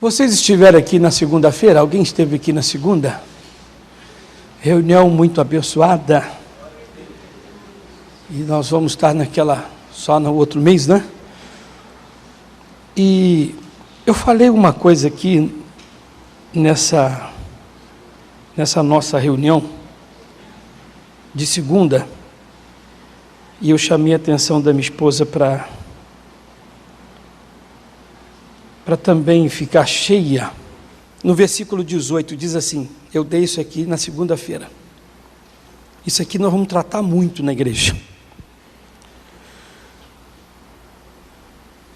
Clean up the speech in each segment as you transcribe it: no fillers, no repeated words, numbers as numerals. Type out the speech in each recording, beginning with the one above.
Vocês estiveram aqui na segunda-feira? Alguém esteve aqui na segunda? Reunião muito abençoada. E nós vamos estar naquela, só no outro mês, né? E eu falei uma coisa aqui nessa nossa reunião de segunda, e eu chamei a atenção da minha esposa para também ficar cheia. No versículo 18 diz assim, eu dei isso aqui na segunda-feira. Isso aqui nós vamos tratar muito na igreja.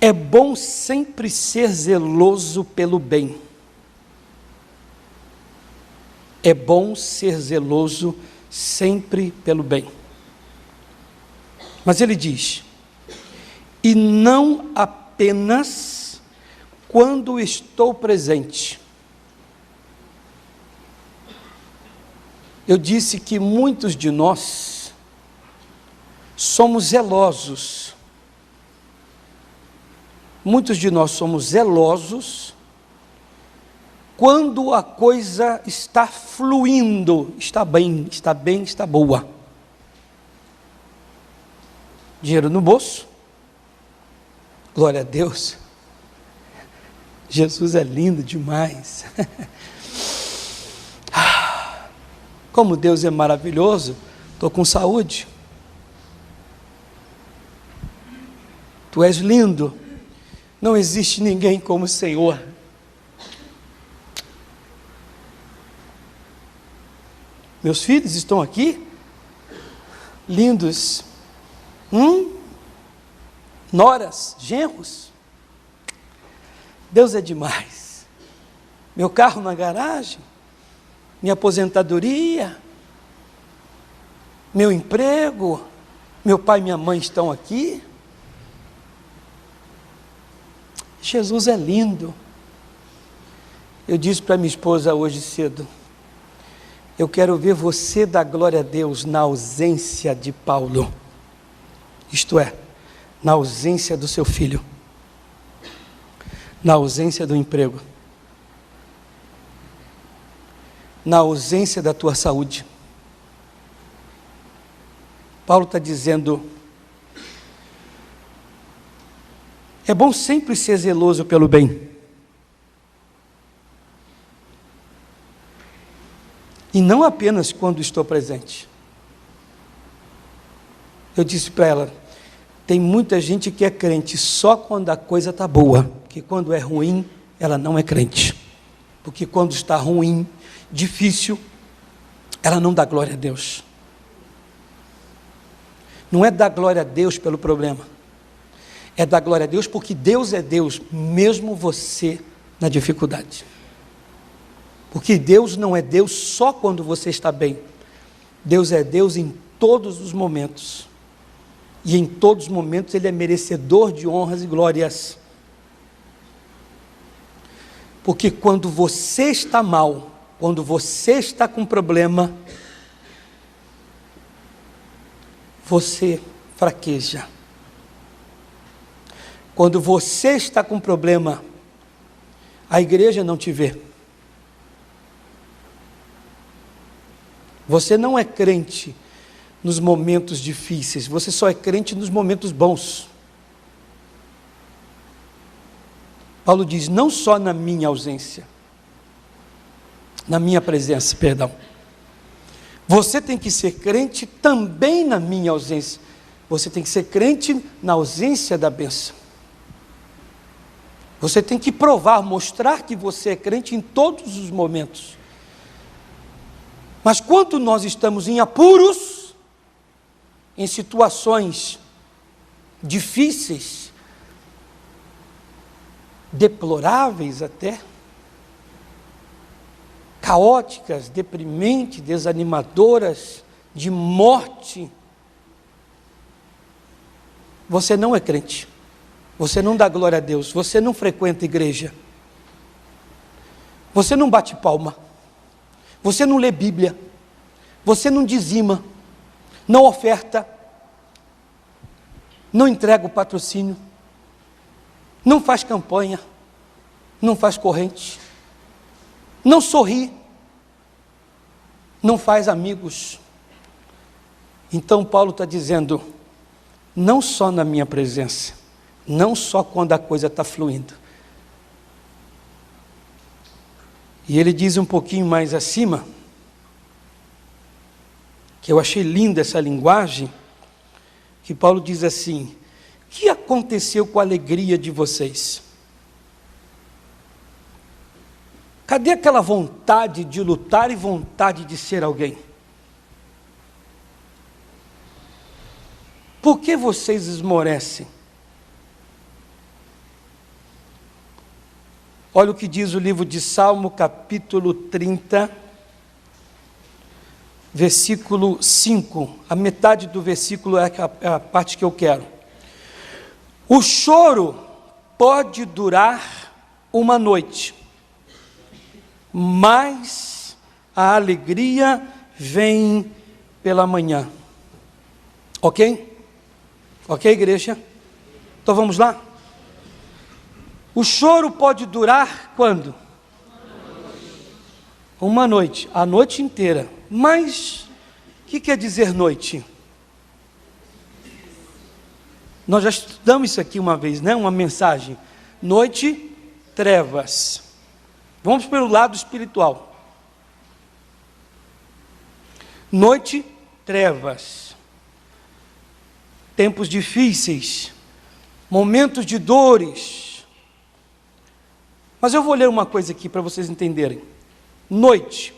É bom sempre ser zeloso pelo bem. É bom ser zeloso sempre pelo bem. Mas ele diz, e não apenas quando estou presente. Eu disse que muitos de nós somos zelosos. Muitos de nós somos zelosos quando a coisa está fluindo, está bem, está boa. Dinheiro no bolso, glória a Deus. Jesus é lindo demais. Como Deus é maravilhoso, estou com saúde. Tu és lindo, não existe ninguém como o Senhor. Meus filhos estão aqui, lindos, noras, genros. Deus é demais. Meu carro na garagem, minha aposentadoria, meu emprego, meu pai e minha mãe estão aqui. Jesus é lindo. Eu disse para minha esposa hoje cedo, eu quero ver você dar glória a Deus na ausência de Paulo, isto é, na ausência do seu filho, na ausência do emprego, na ausência da tua saúde. Paulo está dizendo, é bom sempre ser zeloso pelo bem. E não apenas quando estou presente. Eu disse para ela, tem muita gente que é crente só quando a coisa está boa, porque quando é ruim, ela não é crente. Porque quando está ruim, difícil, ela não dá glória a Deus. Não é dar glória a Deus pelo problema, é dar glória a Deus porque Deus é Deus, mesmo você na dificuldade. Porque Deus não é Deus só quando você está bem, Deus é Deus em todos os momentos, e em todos os momentos Ele é merecedor de honras e glórias. Porque quando você está mal, quando você está com problema, você fraqueja. Quando você está com problema, a igreja não te vê. Você não é crente nos momentos difíceis, você só é crente nos momentos bons. Paulo diz, não só na minha ausência, na minha presença, perdão. Você tem que ser crente também na minha ausência. Você tem que ser crente na ausência da bênção. Você tem que provar, mostrar que você é crente em todos os momentos. Mas quando nós estamos em apuros, em situações difíceis, deploráveis até, caóticas, deprimentes, desanimadoras, de morte, você não é crente, você não dá glória a Deus, você não frequenta a igreja, você não bate palma, você não lê Bíblia, você não dizima, não oferta, não entrega o patrocínio, não faz campanha, não faz corrente, não sorri, não faz amigos. Então Paulo está dizendo, não só na minha presença, não só quando a coisa está fluindo. E ele diz um pouquinho mais acima, que eu achei linda essa linguagem, que Paulo diz assim, o que aconteceu com a alegria de vocês? Cadê aquela vontade de lutar e vontade de ser alguém? Por que vocês esmorecem? Olha o que diz o livro de Salmo, capítulo 30, versículo 5. A metade do versículo é a parte que eu quero. O choro pode durar uma noite, mas a alegria vem pela manhã. Ok? Ok, igreja? Então vamos lá? O choro pode durar quando? Uma noite, a noite inteira. Mas, o que quer dizer noite? Nós já estudamos isso aqui uma vez, né? Uma mensagem. Noite, trevas. Vamos pelo lado espiritual. Noite, trevas. Tempos difíceis. Momentos de dores. Mas eu vou ler uma coisa aqui para vocês entenderem. Noite.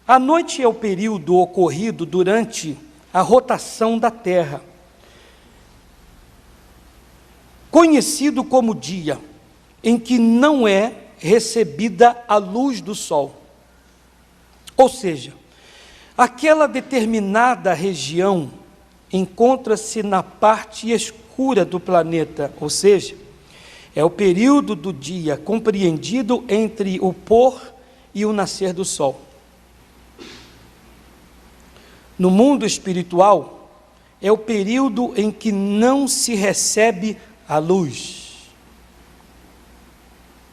A noite é o período ocorrido durante a rotação da Terra, conhecido como dia, em que não é recebida a luz do sol. Ou seja, aquela determinada região encontra-se na parte escura do planeta, ou seja, é o período do dia compreendido entre o pôr e o nascer do sol. No mundo espiritual, é o período em que não se recebe a luz.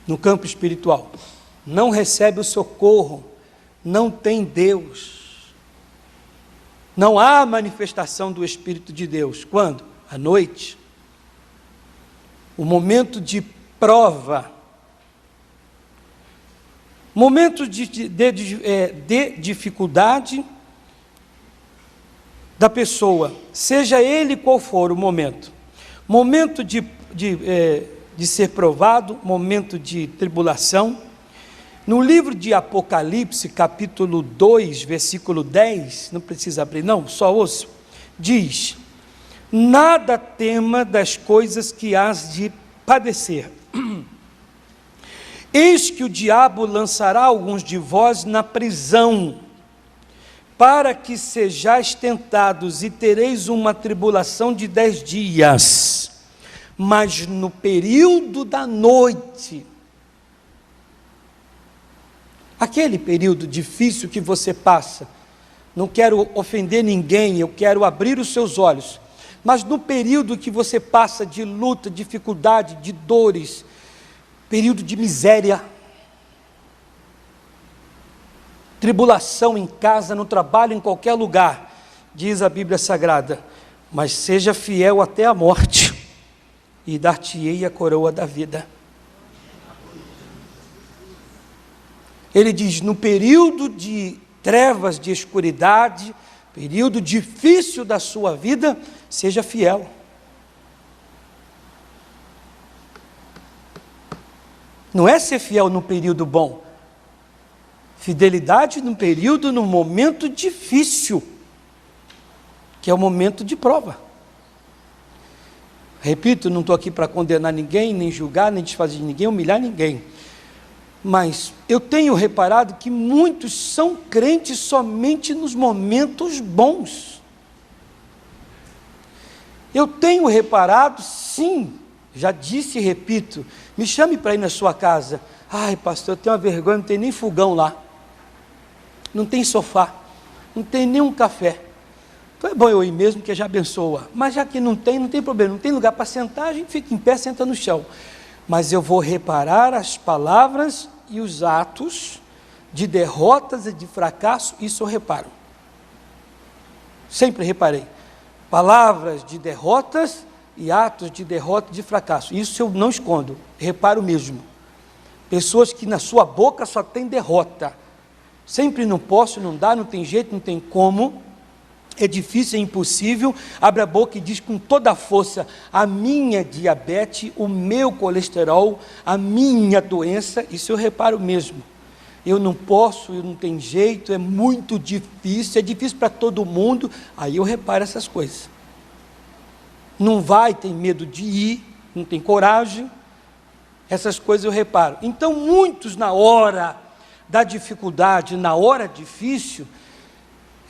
No campo espiritual, não recebe o socorro, não tem Deus. Não há manifestação do Espírito de Deus. Quando? À noite. O momento de prova. Momento de dificuldade da pessoa, seja ele qual for o momento. Momento de ser provado, momento de tribulação. No livro de Apocalipse, capítulo 2, versículo 10, não precisa abrir não, só ouço, diz, nada tema das coisas que hás de padecer. Eis que o diabo lançará alguns de vós na prisão, para que sejais tentados, e tereis uma tribulação de 10 dias, mas no período da noite, aquele período difícil que você passa, não quero ofender ninguém, eu quero abrir os seus olhos, mas no período que você passa de luta, dificuldade, de dores, período de miséria, tribulação em casa, no trabalho, em qualquer lugar, diz a Bíblia Sagrada, mas seja fiel até a morte, e dar-te-ei a coroa da vida. Ele diz, no período de trevas, de escuridade, período difícil da sua vida, seja fiel. Não é ser fiel no período bom, fidelidade no período, no momento difícil, que é o momento de prova. Repito, não estou aqui para condenar ninguém, nem julgar, nem desfazer de ninguém, humilhar ninguém. Mas eu tenho reparado que muitos são crentes somente nos momentos bons. Eu tenho reparado, sim, já disse e repito, me chame para ir na sua casa. Ai, pastor, eu tenho uma vergonha, não tem nem fogão lá. Não tem sofá, não tem nenhum café. Então é bom eu ir mesmo, que já abençoa. Mas já que não tem problema, não tem lugar para sentar, a gente fica em pé, senta no chão. mas eu vou reparar as palavras e os atos de derrotas e de fracasso, isso eu reparo. Sempre reparei. Palavras de derrotas e atos de derrota e de fracasso. Isso eu não escondo, reparo mesmo. Pessoas que na sua boca só tem derrota. Sempre não posso, não dá, não tem jeito, não tem como. É difícil, é impossível. Abre a boca e diz com toda a força: a minha diabetes, o meu colesterol, a minha doença. Isso eu reparo mesmo. Eu não posso, eu não tenho jeito, é muito difícil, é difícil para todo mundo. Aí eu reparo essas coisas. Não vai, tem medo de ir, não tem coragem. Essas coisas eu reparo. Então muitos na hora da dificuldade, na hora difícil,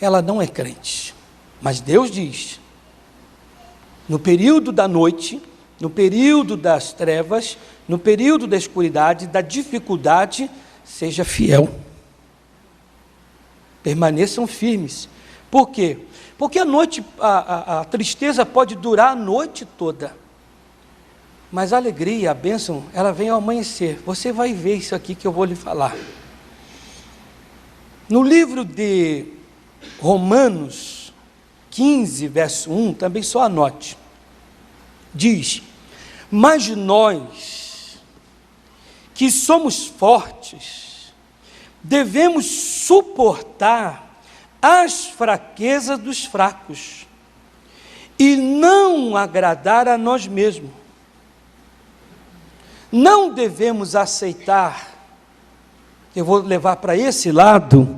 ela não é crente. Mas Deus diz, no período da noite, no período das trevas, no período da escuridade, da dificuldade, seja fiel. Permaneçam firmes. Por quê? Porque a noite, a tristeza pode durar a noite toda. Mas a alegria, a bênção, ela vem ao amanhecer. Você vai ver isso aqui que eu vou lhe falar. No livro de Romanos 15, verso 1, também só anote. Diz: mas nós, que somos fortes, devemos suportar as fraquezas dos fracos e não agradar a nós mesmos. Não devemos aceitar, eu vou levar para esse lado,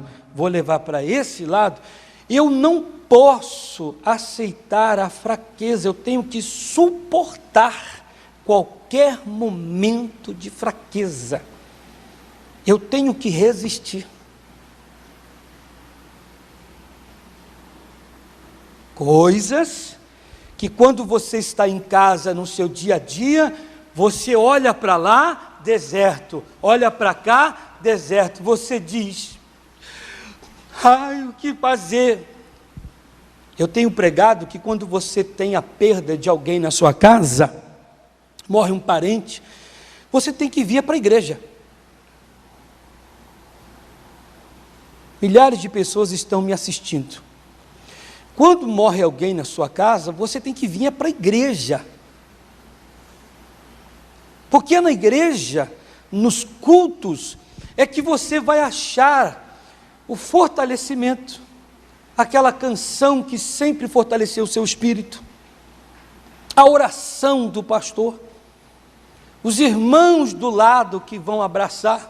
eu não posso aceitar a fraqueza, eu tenho que suportar qualquer momento de fraqueza, eu tenho que resistir. Coisas que quando você está em casa, no seu dia a dia, você olha para lá, deserto, olha para cá, deserto, você diz: ai, o que fazer? Eu tenho pregado que quando você tem a perda de alguém na sua casa, morre um parente, você tem que vir para a igreja. Milhares de pessoas estão me assistindo. Quando morre alguém na sua casa, você tem que vir para a igreja. Porque é na igreja, nos cultos, é que você vai achar o fortalecimento, aquela canção que sempre fortaleceu o seu espírito, a oração do pastor, os irmãos do lado que vão abraçar,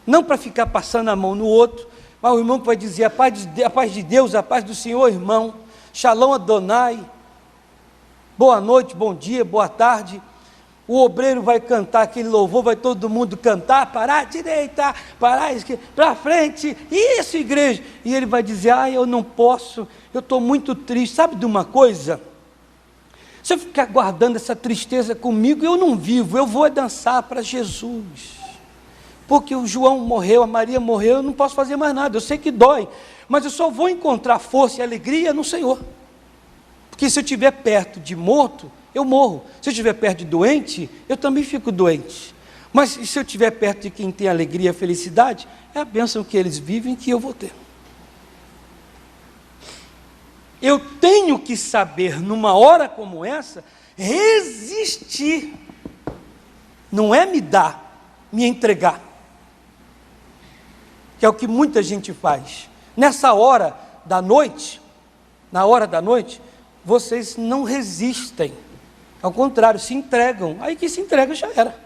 não para ficar passando a mão no outro, mas o irmão que vai dizer: a paz de Deus, a paz do Senhor, irmão, Shalom Adonai, boa noite, bom dia, boa tarde. O obreiro vai cantar aquele louvor, vai todo mundo cantar, parar à direita, parar à esquerda, para frente, isso, igreja. E ele vai dizer: ah, eu não posso, eu estou muito triste. Sabe de uma coisa? Se eu ficar guardando essa tristeza comigo, eu não vivo, eu vou dançar para Jesus. Porque o João morreu, a Maria morreu, eu não posso fazer mais nada, eu sei que dói, mas eu só vou encontrar força e alegria no Senhor. Porque se eu estiver perto de morto, eu morro. Se eu estiver perto de doente, eu também fico doente. Mas se eu estiver perto de quem tem alegria e felicidade, é a bênção que eles vivem que eu vou ter. Eu tenho que saber, numa hora como essa, resistir. Não é me dar, me entregar. Que é o que muita gente faz. Nessa hora da noite, vocês não resistem. Ao contrário, se entregam. Aí que se entrega já era.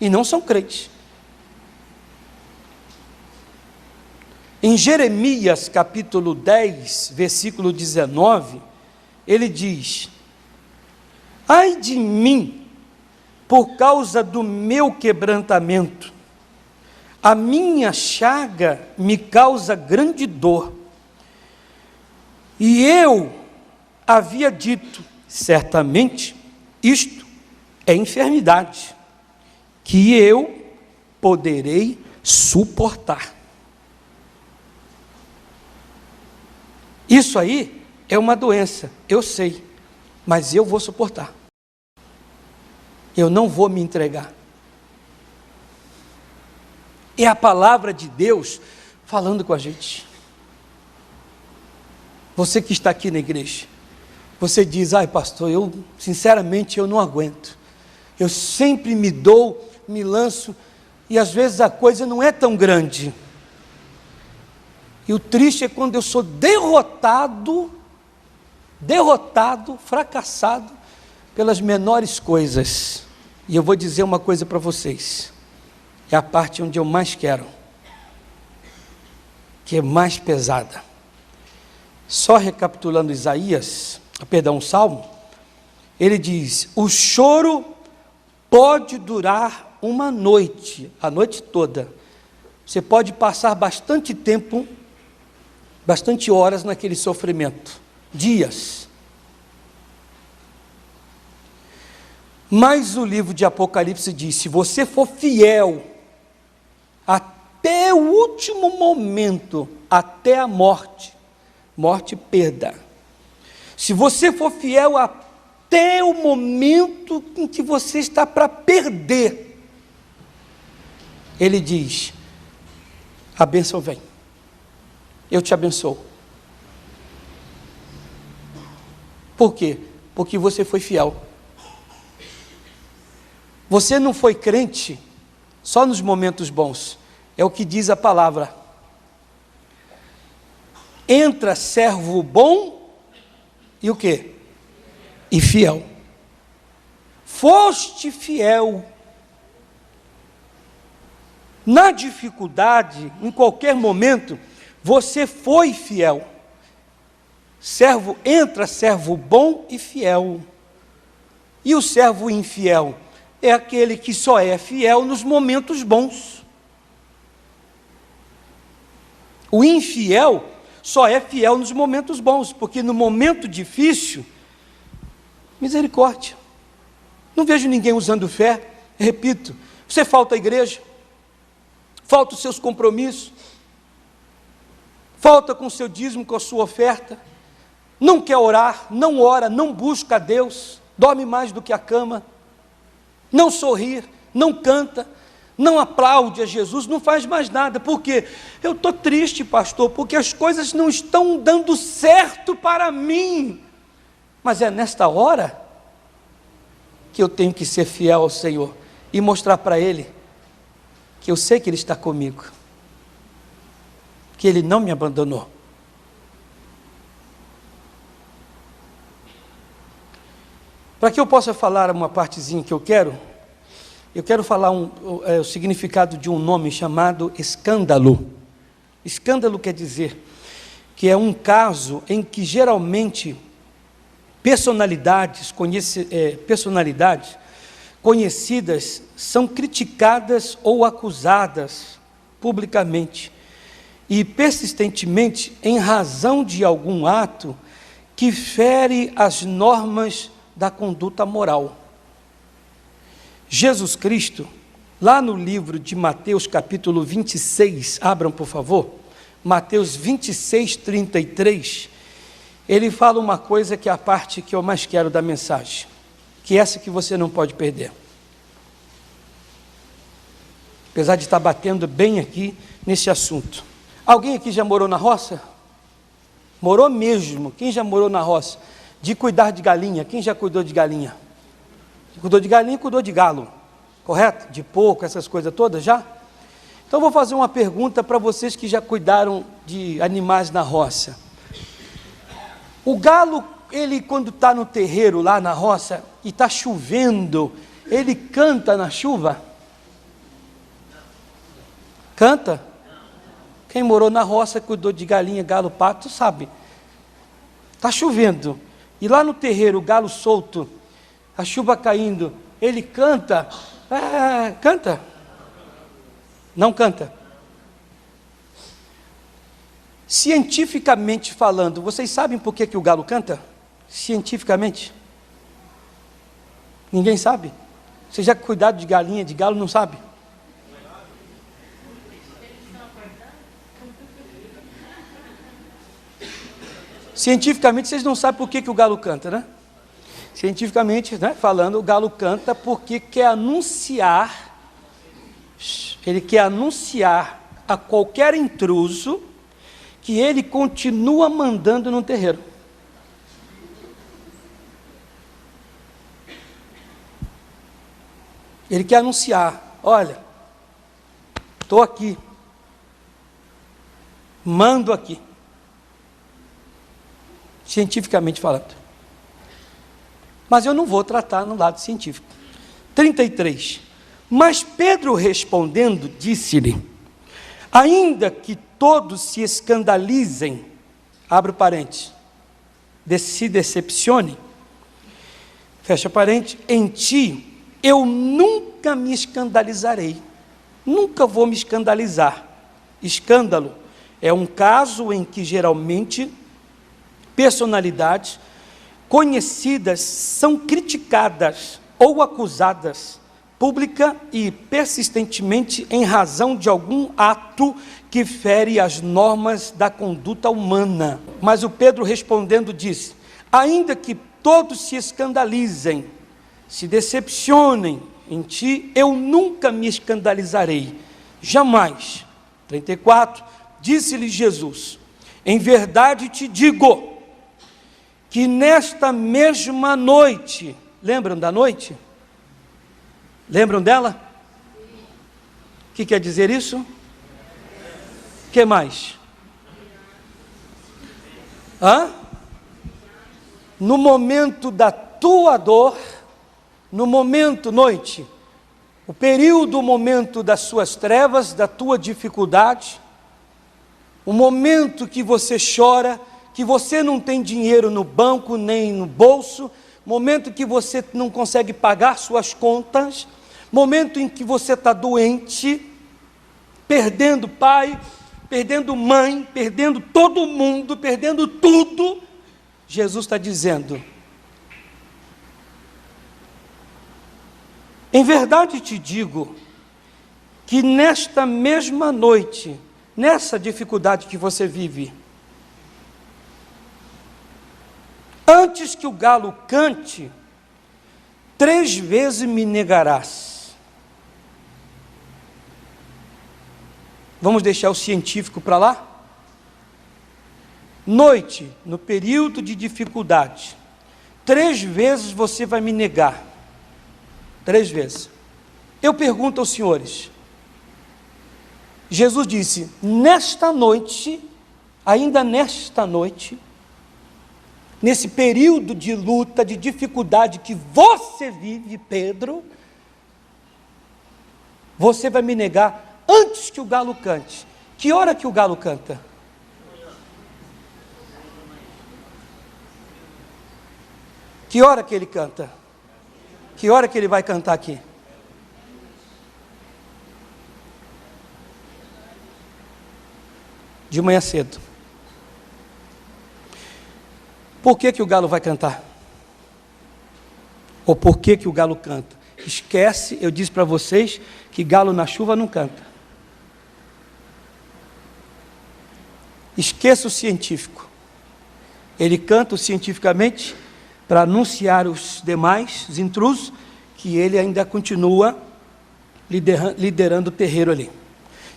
E não são crentes. Em Jeremias capítulo 10, versículo 19, ele diz: ai de mim, por causa do meu quebrantamento, a minha chaga me causa grande dor. E eu havia dito: certamente isto é enfermidade, que eu poderei suportar. Isso aí é uma doença, eu sei, mas eu vou suportar. eu não vou me entregar. É a palavra de Deus falando com a gente. Você que está aqui na igreja, você diz, ai pastor, sinceramente eu não aguento. Eu sempre me dou, me lanço, e às vezes a coisa não é tão grande. E o triste é quando eu sou derrotado, fracassado pelas menores coisas. E eu vou dizer uma coisa para vocês, é a parte onde eu mais quero, que é mais pesada. Só recapitulando o Salmo, ele diz, o choro pode durar uma noite, a noite toda. Você pode passar bastante tempo, bastante horas naquele sofrimento, dias. Mas o livro de Apocalipse diz, se você for fiel até o último momento, até a morte, perda. Se você for fiel até o momento em que você está para perder, ele diz, a bênção vem, eu te abençoo. Por quê? Porque você foi fiel. Você não foi crente só nos momentos bons, é o que diz a palavra. Entra servo bom e o quê? E fiel. Foste fiel. Na dificuldade, em qualquer momento, você foi fiel. Entra servo bom e fiel. E o servo infiel é aquele que só é fiel nos momentos bons. O infiel só é fiel nos momentos bons, porque no momento difícil, misericórdia. Não vejo ninguém usando fé, repito, você falta à igreja, falta os seus compromissos, falta com o seu dízimo, com a sua oferta, não quer orar, não ora, não busca a Deus, dorme mais do que a cama, não sorri, não canta, não aplaude a Jesus, não faz mais nada. Por quê? Eu estou triste, pastor, porque as coisas não estão dando certo para mim. Mas é nesta hora que eu tenho que ser fiel ao Senhor e mostrar para Ele que eu sei que Ele está comigo, que Ele não me abandonou. Para que eu possa falar uma partezinha que eu quero falar o significado de um nome chamado escândalo. Escândalo quer dizer que é um caso em que geralmente personalidades conhecidas são criticadas ou acusadas publicamente e persistentemente em razão de algum ato que fere as normas da conduta moral. Jesus Cristo, lá no livro de Mateus capítulo 26, abram por favor, Mateus 26, 33, ele fala uma coisa que é a parte que eu mais quero da mensagem, que é essa que você não pode perder. Apesar de estar batendo bem aqui nesse assunto. Alguém aqui já morou na roça? Morou mesmo. Quem já morou na roça? De cuidar de galinha. Quem já cuidou de galinha? Cuidou de galinha e cuidou de galo, correto? De porco, essas coisas todas já? Então vou fazer uma pergunta para vocês que já cuidaram de animais na roça. O galo, ele quando está no terreiro lá na roça e está chovendo, ele canta na chuva? Canta? Quem morou na roça, cuidou de galinha, galo, pato, sabe. Está chovendo, e lá no terreiro, o galo solto, a chuva caindo, ele canta, canta? Não canta? Cientificamente falando, vocês sabem por que o galo canta? Cientificamente? Ninguém sabe? Você já cuidado de galinha, de galo, não sabe? Cientificamente, vocês não sabem por que o galo canta, né? cientificamente, né, falando, o galo canta porque quer anunciar, ele quer anunciar a qualquer intruso que ele continua mandando no terreiro. Ele quer anunciar, olha, estou aqui, mando aqui, cientificamente falando. Mas eu não vou tratar no lado científico. 33. Mas Pedro respondendo, disse-lhe, ainda que todos se escandalizem, abre o parênteses, se decepcionem, fecha parênteses, em ti eu nunca me escandalizarei, nunca vou me escandalizar. Escândalo é um caso em que geralmente personalidades conhecidas são criticadas ou acusadas pública e persistentemente em razão de algum ato que fere as normas da conduta humana. Mas o Pedro respondendo disse, ainda que todos se escandalizem, se decepcionem em ti, eu nunca me escandalizarei, jamais. 34, disse-lhe Jesus, em verdade te digo, que nesta mesma noite, lembram da noite? Lembram dela? O que quer dizer isso? O que mais? No momento da tua dor, no momento, noite, o período, o momento das suas trevas, da tua dificuldade, o momento que você chora, que você não tem dinheiro no banco, nem no bolso, momento que você não consegue pagar suas contas, momento em que você está doente, perdendo pai, perdendo mãe, perdendo todo mundo, perdendo tudo, Jesus está dizendo, em verdade te digo, que nesta mesma noite, nessa dificuldade que você vive, antes que o galo cante, 3 vezes me negarás. Vamos deixar o científico para lá? Noite, no período de dificuldade, 3 vezes você vai me negar. 3 vezes. Eu pergunto aos senhores, Jesus disse, nesta noite, ainda nesta noite, nesse período de luta, de dificuldade que você vive, Pedro, você vai me negar antes que o galo cante. Que hora que o galo canta? Que hora que ele canta? Que hora que ele vai cantar aqui? De manhã cedo. Por que que o galo vai cantar? Ou por que que o galo canta? Esquece, eu disse para vocês que galo na chuva não canta. Esqueça o científico. Ele canta cientificamente para anunciar os demais, os intrusos, que ele ainda continua liderando o terreiro ali.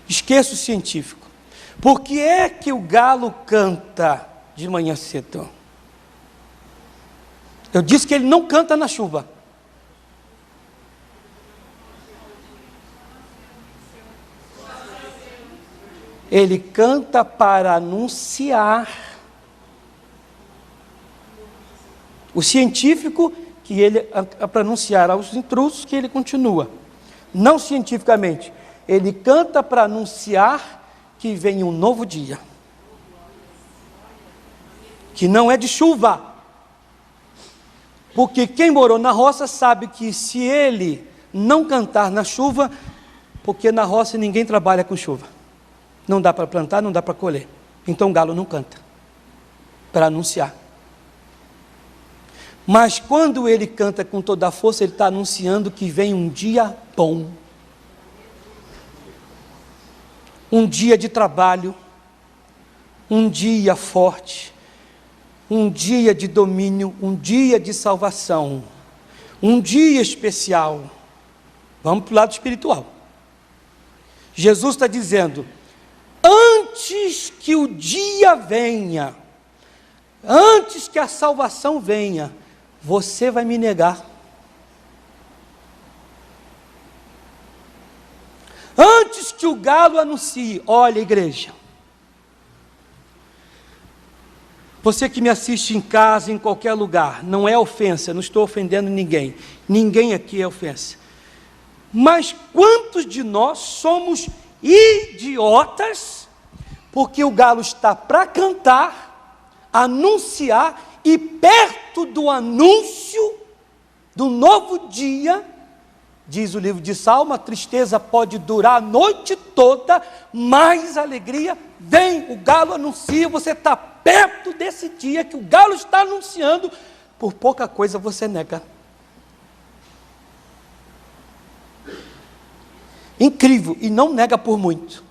Esqueça o científico. Por que é que o galo canta de manhã cedo? Eu disse que ele não canta na chuva. Ele canta para anunciar. O científico, que ele para anunciar aos intrusos que ele continua. Não cientificamente. Ele canta para anunciar que vem um novo dia. Que não é de chuva. Porque quem morou na roça sabe que se ele não cantar na chuva, porque na roça ninguém trabalha com chuva. Não dá para plantar, não dá para colher. Então o galo não canta, para anunciar. Mas quando ele canta com toda a força, ele está anunciando que vem um dia bom. Um dia de trabalho, um dia forte, um dia de domínio, um dia de salvação, um dia especial. Vamos para o lado espiritual. Jesus está dizendo: antes que o dia venha, antes que a salvação venha, você vai me negar. Antes que o galo anuncie, olha, igreja, você que me assiste em casa, em qualquer lugar, não é ofensa, não estou ofendendo ninguém, ninguém aqui é ofensa, mas quantos de nós somos idiotas, porque o galo está para cantar, anunciar, e perto do anúncio do novo dia, diz o livro de Salmo, a tristeza pode durar a noite toda, mas a alegria vem, o galo anuncia, você está perto desse dia que o galo está anunciando, por pouca coisa você nega. Incrível, e não nega por muito.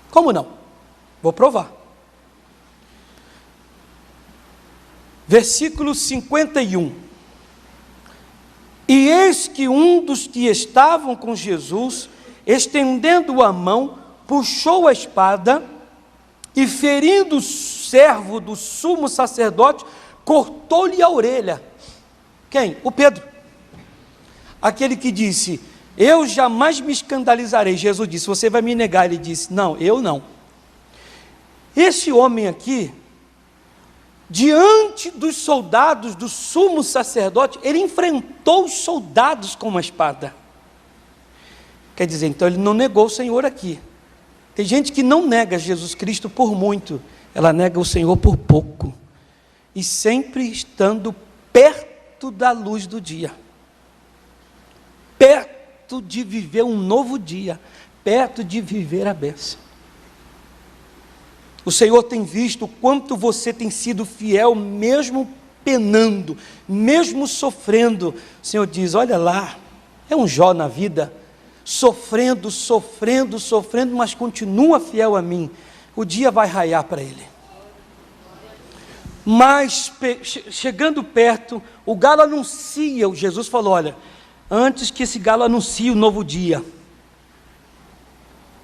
Como não? Vou provar. Versículo 51. E eis que um dos que estavam com Jesus, estendendo a mão, puxou a espada e, ferindo o servo do sumo sacerdote, cortou-lhe a orelha. Quem? O Pedro. Aquele que disse: eu jamais me escandalizarei. Jesus disse: você vai me negar. Ele disse: não, eu não. Esse homem aqui, diante dos soldados do sumo sacerdote, ele enfrentou os soldados com uma espada. Quer dizer, então ele não negou o Senhor aqui. Tem gente que não nega Jesus Cristo por muito, ela nega o Senhor por pouco, e sempre estando perto da luz do dia, perto de viver um novo dia, perto de viver a bênção. O Senhor tem visto o quanto você tem sido fiel, mesmo penando, mesmo sofrendo. O Senhor diz: olha lá, é um Jó na vida, sofrendo, mas continua fiel a mim. O dia vai raiar para ele. Mas, chegando perto, o galo anuncia, Jesus falou: olha, antes que esse galo anuncie o novo dia,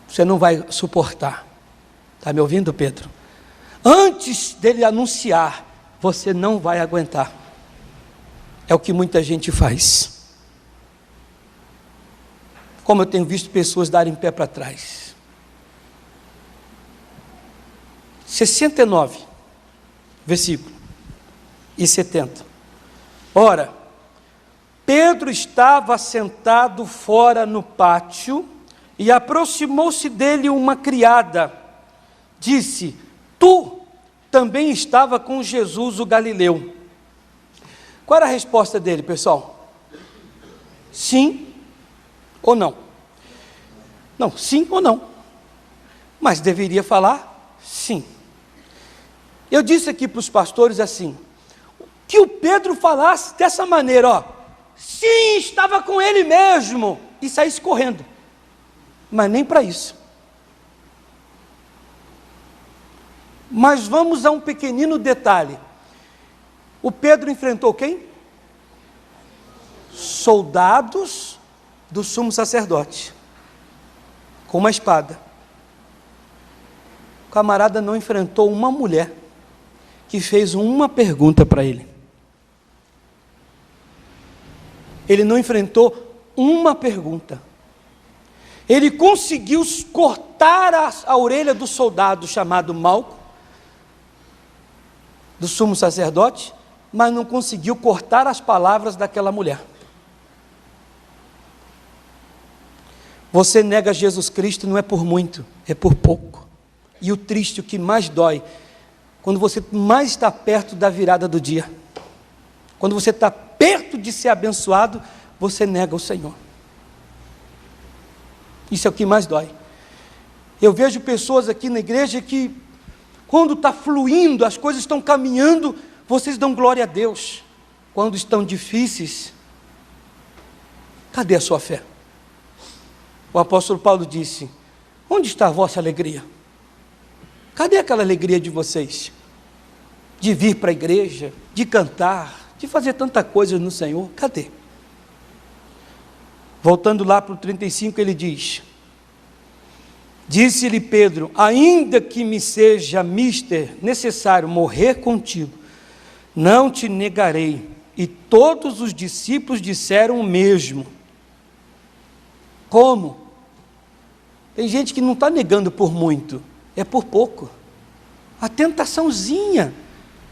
você não vai suportar. Está me ouvindo, Pedro? Antes dele anunciar, você não vai aguentar. É o que muita gente faz. Como eu tenho visto pessoas darem pé para trás. 69, versículo, e 70. Ora, Pedro estava sentado fora no pátio, e aproximou-se dele uma criada. Disse: tu também estava com Jesus o Galileu. Qual era a resposta dele, pessoal? Sim ou não? Não, sim ou não. Mas deveria falar sim. Eu disse aqui para os pastores assim, que o Pedro falasse dessa maneira, ó, sim, estava com ele mesmo, e saísse correndo. Mas nem para isso. Mas vamos a um pequenino detalhe. O Pedro enfrentou quem? Soldados do sumo sacerdote, com uma espada. O camarada não enfrentou uma mulher que fez uma pergunta para ele. Ele não enfrentou uma pergunta. Ele conseguiu cortar a orelha do soldado chamado Malco, do sumo sacerdote, mas não conseguiu cortar as palavras daquela mulher. Você nega Jesus Cristo não é por muito, é por pouco. E o triste, o que mais dói, quando você mais está perto da virada do dia, quando você está perto de ser abençoado, você nega o Senhor. Isso é o que mais dói. Eu vejo pessoas aqui na igreja que, quando está fluindo, as coisas estão caminhando, vocês dão glória a Deus. Quando estão difíceis, cadê a sua fé? O apóstolo Paulo disse: onde está a vossa alegria? Cadê aquela alegria de vocês? de vir para a igreja, de cantar, de fazer tanta coisa no Senhor. Cadê? Voltando lá para o 35, ele diz: disse-lhe Pedro: ainda que me seja necessário morrer contigo, não te negarei. E todos os discípulos disseram o mesmo. Como? Tem gente que não está negando por muito, é por pouco. A tentaçãozinha.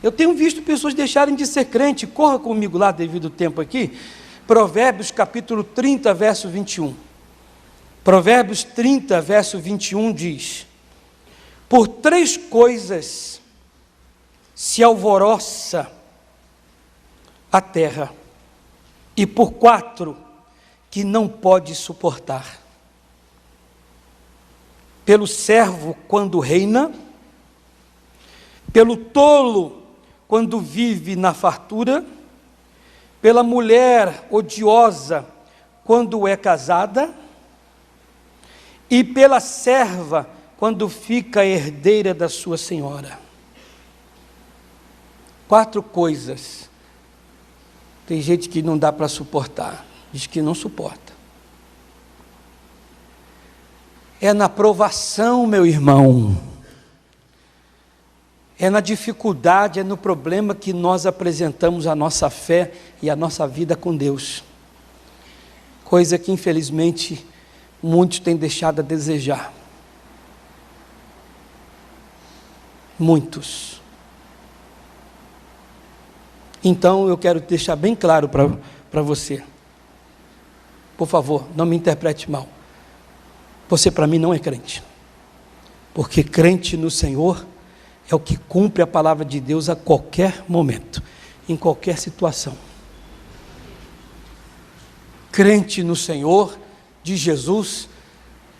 Eu tenho visto pessoas deixarem de ser crente. Corra comigo lá, devido ao tempo aqui. Provérbios capítulo 30, verso 21. Provérbios 30, verso 21 diz: por 3 coisas se alvoroça a terra, e por 4 que não pode suportar. Pelo servo quando reina, pelo tolo quando vive na fartura, pela mulher odiosa quando é casada, e pela serva quando fica herdeira da sua senhora. 4 coisas. Tem gente que não dá para suportar, diz que não suporta. É na provação, meu irmão, é na dificuldade, é no problema que nós apresentamos a nossa fé e a nossa vida com Deus. Coisa que infelizmente muitos têm deixado a desejar. Muitos. Então eu quero deixar bem claro para você. Por favor, não me interprete mal. Você para mim não é crente. Porque crente no Senhor é o que cumpre a palavra de Deus a qualquer momento, em qualquer situação. Crente no Senhor, de Jesus,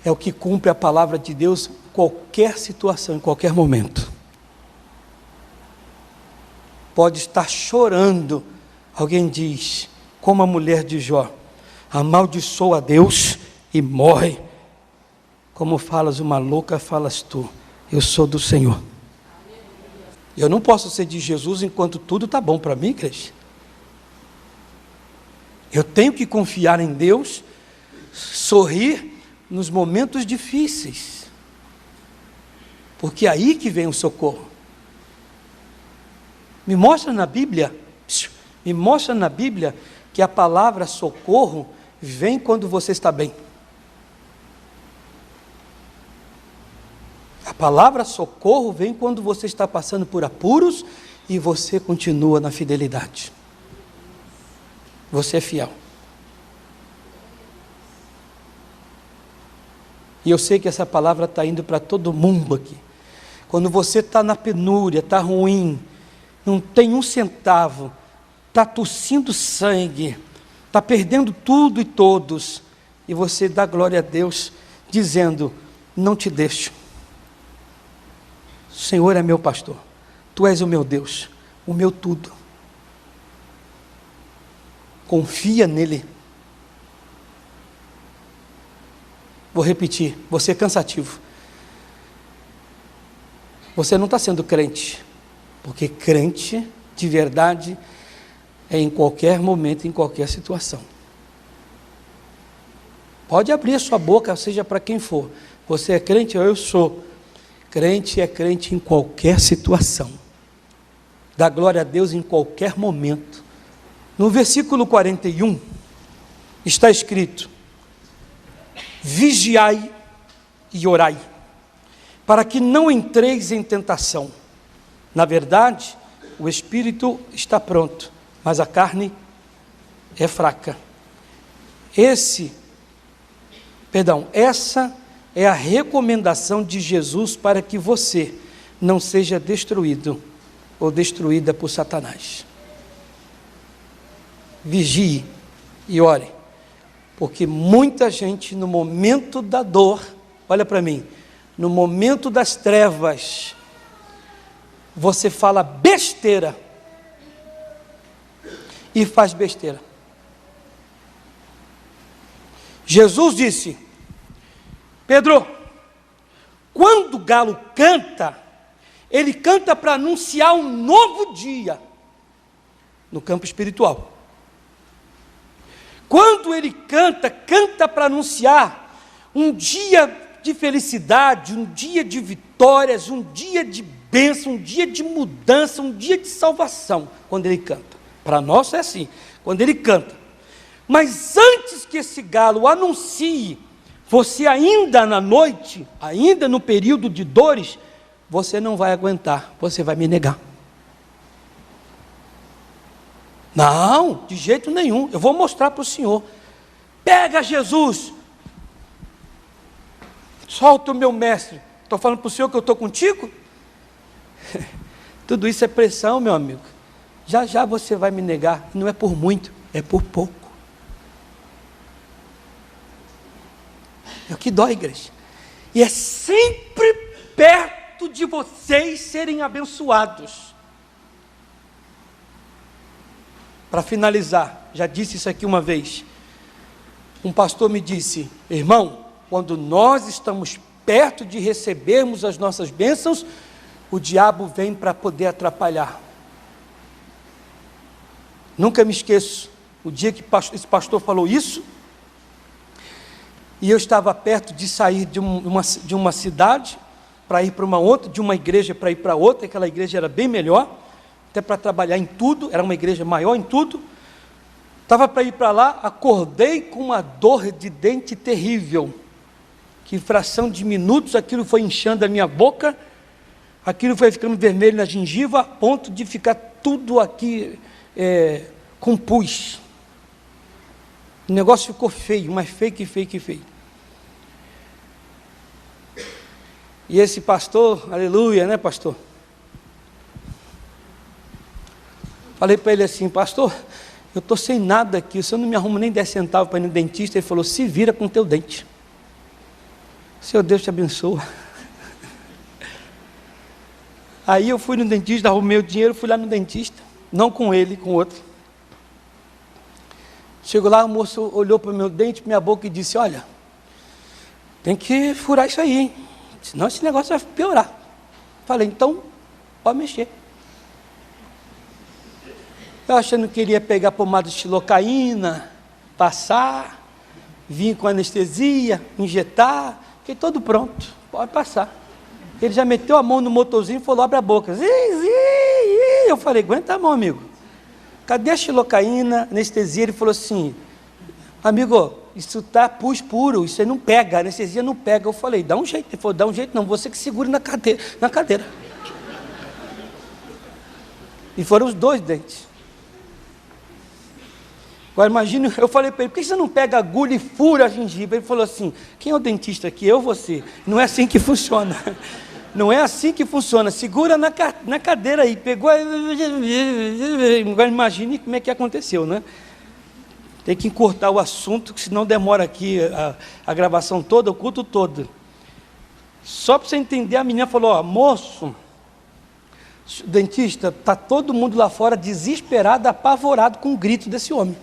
é o que cumpre a palavra de Deus em qualquer situação, em qualquer momento. Pode estar chorando, alguém diz, como a mulher de Jó: amaldiçoa a Deus e morre. Como falas uma louca, falas tu. Eu sou do Senhor. Eu não posso ser de Jesus enquanto tudo está bom para mim, igreja. Eu tenho que confiar em Deus, sorrir nos momentos difíceis, porque é aí que vem o socorro. Me mostra na Bíblia que a palavra socorro vem quando você está bem. A palavra socorro vem quando você está passando por apuros e você continua na fidelidade. Você é fiel. E eu sei que essa palavra está indo para todo mundo aqui. Quando você está na penúria, está ruim, não tem 1 centavo, está tossindo sangue, está perdendo tudo e todos, e você dá glória a Deus, dizendo: não te deixo. O Senhor é meu pastor, tu és o meu Deus, o meu tudo. Confia nele. Vou repetir, você é cansativo. Você não está sendo crente, porque crente de verdade é em qualquer momento, em qualquer situação. Pode abrir a sua boca, seja para quem for. Você é crente ou eu sou. Crente é crente em qualquer situação. Dá glória a Deus em qualquer momento. No versículo 41, está escrito: vigiai e orai, para que não entreis em tentação. Na verdade, o espírito está pronto, mas a carne é fraca. Essa é a recomendação de Jesus para que você não seja destruído ou destruída por Satanás. Vigie e ore, porque muita gente no momento da dor, olha para mim, no momento das trevas, você fala besteira e faz besteira. Jesus disse: Pedro, quando o galo canta, ele canta para anunciar um novo dia no campo espiritual. Quando ele canta para anunciar um dia de felicidade, um dia de vitórias, um dia de bênção, um dia de mudança, um dia de salvação, quando ele canta. Para nós é assim, quando ele canta. Mas antes que esse galo anuncie, você ainda na noite, ainda no período de dores, você não vai aguentar, você vai me negar. Não, de jeito nenhum, eu vou mostrar para o Senhor. Pega Jesus, solta o meu mestre. Estou falando para o Senhor que eu estou contigo? Tudo isso é pressão, meu amigo. Já já você vai me negar, não é por muito, é por pouco. É o que dói, igreja. E é sempre perto de vocês serem abençoados. Para finalizar, já disse isso aqui uma vez. Um pastor me disse: irmão, quando nós estamos perto de recebermos as nossas bênçãos, o diabo vem para poder atrapalhar. Nunca me esqueço, o dia que esse pastor falou isso, e eu estava perto de sair de uma cidade, para ir para uma outra, de uma igreja para ir para outra, aquela igreja era bem melhor, até para trabalhar em tudo, era uma igreja maior em tudo. Estava para ir para lá, acordei com uma dor de dente terrível, que em fração de minutos aquilo foi inchando a minha boca, aquilo foi ficando vermelho na gengiva, a ponto de ficar tudo aqui com pus. O negócio ficou feio, mais feio que feio que feio. E esse pastor, aleluia, né, pastor? Falei para ele assim: pastor, eu estou sem nada aqui, o senhor não me arruma nem 10 centavos para ir no dentista. Ele falou: se vira com o teu dente. Senhor Deus te abençoa. Aí eu fui no dentista, arrumei o dinheiro, fui lá no dentista, não com ele, com outro. Chegou lá, o moço olhou para o meu dente, minha boca e disse: olha, tem que furar isso aí, hein? Senão esse negócio vai piorar. Falei: então, pode mexer. Eu achando que ele ia pegar pomada de xilocaína, passar, vir com anestesia, injetar, fiquei todo pronto, pode passar. Ele já meteu a mão no motorzinho e falou: abre a boca. Eu falei: aguenta a mão, amigo. Cadê a xilocaína, anestesia? Ele falou assim: amigo, isso está pus puro, isso aí não pega, a anestesia não pega. Eu falei: dá um jeito. Ele falou: dá um jeito não, você que segure na cadeira. E foram os 2 dentes. Agora imagina, eu falei para ele: por que você não pega a agulha e fura a gengiva? Ele falou assim: quem é o dentista aqui? Eu ou você? Não é assim que funciona. Não é assim que funciona. Segura na cadeira aí. Pegou. Agora imagine como é que aconteceu, né? Tem que encurtar o assunto, que senão demora aqui a gravação toda, o culto todo. Só para você entender, a menina falou: ó, moço, dentista, está todo mundo lá fora desesperado, apavorado com o grito desse homem.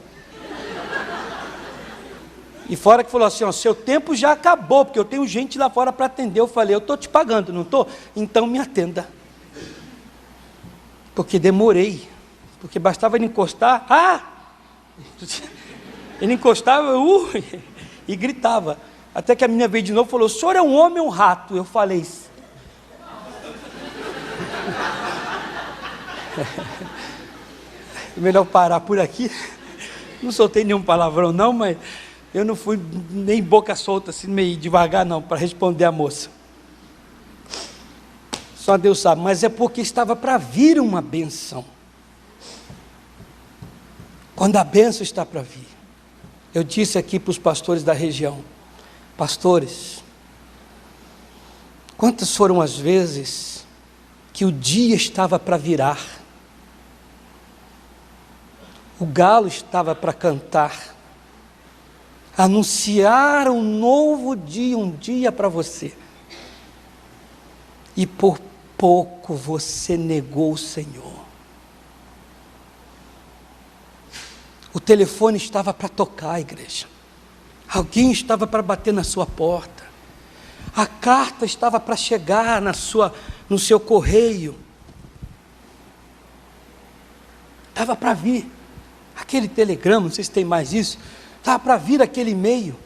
E fora que falou assim: ó, seu tempo já acabou, porque eu tenho gente lá fora para atender. Eu falei: eu estou te pagando, não estou? Então me atenda. Porque demorei, porque bastava ele encostar, ele encostava, e gritava. Até que a menina veio de novo e falou: o senhor é um homem ou um rato? Eu falei: melhor parar por aqui. Não soltei nenhum palavrão não, mas eu não fui nem boca solta, assim, meio devagar não, para responder a moça. Só Deus sabe, mas é porque estava para vir uma benção. Quando a benção está para vir. Eu disse aqui para os pastores da região: pastores, quantas foram as vezes que o dia estava para virar, o galo estava para cantar, anunciar um novo dia, um dia para você, e por pouco você negou o Senhor. O telefone estava para tocar, igreja. Alguém estava para bater na sua porta. A carta estava para chegar no seu correio. Estava para vir. Aquele telegrama, não sei se tem mais isso. Estava para vir aquele e-mail.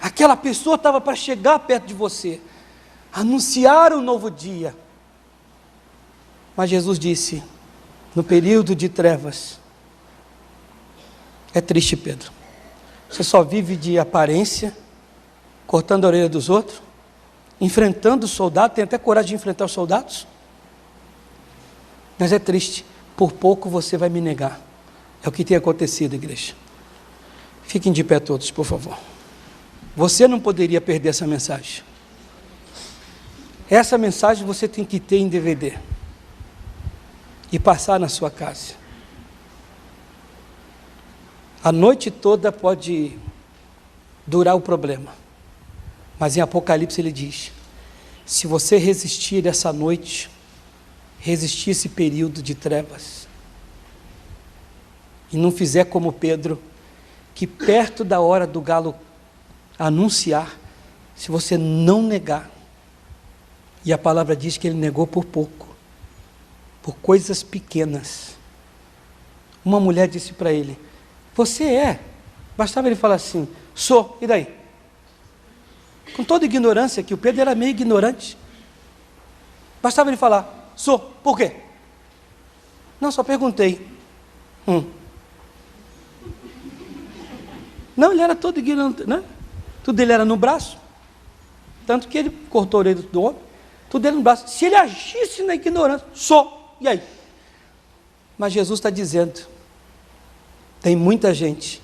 Aquela pessoa estava para chegar perto de você. Anunciar um novo dia. Mas Jesus disse, no período de trevas, é triste, Pedro. Você só vive de aparência, cortando a orelha dos outros, enfrentando os soldados, tem até coragem de enfrentar os soldados. Mas é triste, por pouco você vai me negar. É o que tem acontecido, igreja. Fiquem de pé todos, por favor. Você não poderia perder essa mensagem. Essa mensagem você tem que ter em DVD e passar na sua casa. A noite toda pode durar o problema, mas em Apocalipse ele diz, se você resistir essa noite, resistir esse período de trevas, e não fizer como Pedro, que perto da hora do galo anunciar, se você não negar, e a palavra diz que ele negou por pouco, por coisas pequenas. Uma mulher disse para ele, você é? Bastava ele falar assim, sou, e daí? Com toda ignorância, que o Pedro era meio ignorante. Bastava ele falar, sou, por quê? Não, só perguntei. Não, ele era todo ignorante, né? Tudo dele era no braço. Tanto que ele cortou a orelha do homem, tudo dele no braço. Se ele agisse na ignorância, sou, e aí? Mas Jesus está dizendo, tem muita gente,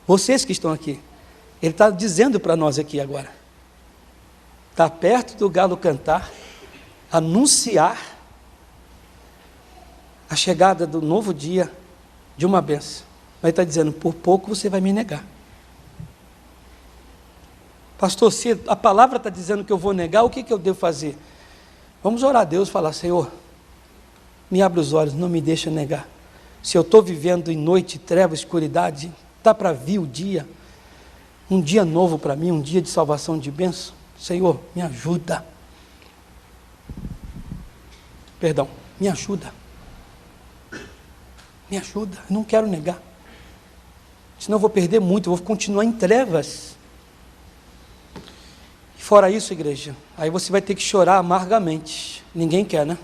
vocês que estão aqui, ele está dizendo para nós aqui agora, está perto do galo cantar, anunciar a chegada do novo dia, de uma bênção. Mas ele está dizendo, por pouco você vai me negar. Pastor, se a palavra está dizendo que eu vou negar, o que eu devo fazer? Vamos orar a Deus e falar, Senhor, me abre os olhos, não me deixa negar. Se eu estou vivendo em noite, treva, escuridade, está para vir o dia, um dia novo para mim, um dia de salvação, de bênção. Senhor, me ajuda. Perdão, me ajuda. Me ajuda, eu não quero negar. Senão eu vou perder muito, eu vou continuar em trevas. E fora isso, igreja, aí você vai ter que chorar amargamente. Ninguém quer, né?